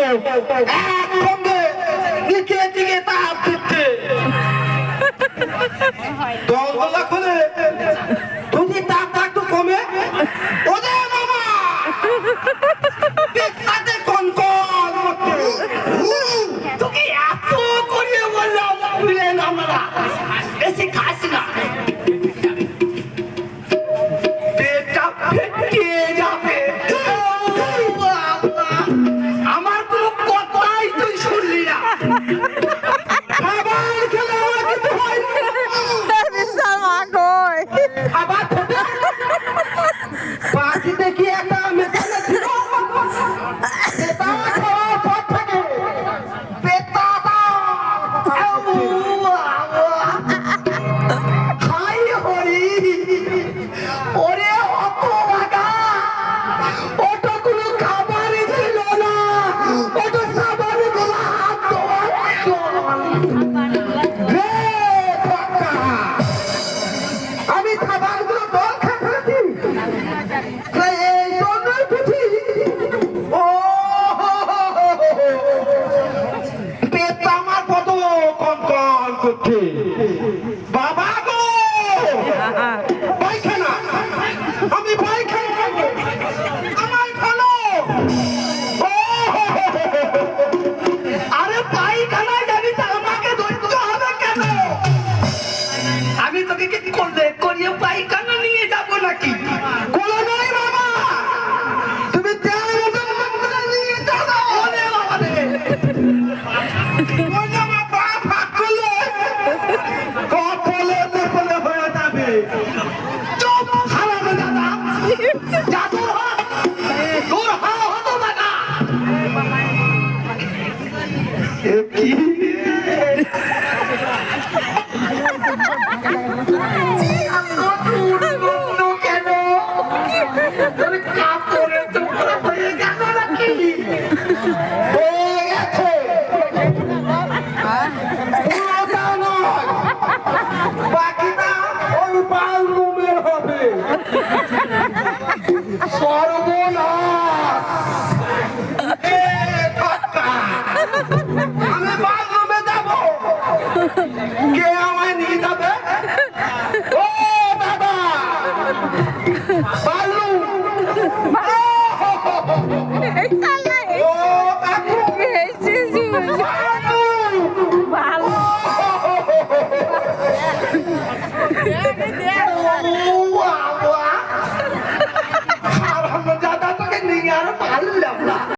একসঙ্গে নিচের দিকে তাপ দিচ্ছে দলদলা খুলে যদি তাপ একটু কমে ওদের মামা পেটটাতে কনকন তোকে এত করিয়ে বললাম ভুলে না আমরা বেশি খাস না পেটটা ফেটে যাবে আমার কোনো কথাই তুই শুনলি না খাবার খেলে আমার কিছু হয় না খাবার খেতে পাখি দেখি একটা মেশানো ছিল পেটা খাওয়ার পর থেকে পেটাটা হাই হরি ওরে অত ভাগা ওটা কোনো খাবারই ছিল না ওটা সাবান গোলা হাত ধোয়ার রে পাক্কা আমি খাবারগুলো দল খাচ্ছি এই জন্যই বুঝি ও পেটটা আমার কত কনকন করছে বাবা গো পায়খানা আমি পায়খানা খাবো আমার ভালো আরে পায়খানা জানি তা আমাকে ধরতে হবে কেন আমি তোকে কি করলে করিয়ে পায়খানা নিয়ে যাবো নাকি কোনো নয় বাবা তুমি তেল মতো করে নিয়ে যাও ওরে বাবা রে ওই না বাবা ফাক করলে কপলে কপলে হয়ে যাবে চুপ হারাবে দাদা যা দূর হ দূর হতো দাদা কি কেন তুমি কাপড়ে টুকরো হয়ে গেল নাকি হয়ে গেছে পুরোটা নয় বাকিটা ওই বাথরুমের হবে সর্বনাশ এ ঠাট্টা। আমি বাথরুমে যাব কে আমায় নিয়ে যাবে ও বাবা বালু ও কাকু বালু আর আমরা দাদা তোকে নিয়ে আর পারলাম না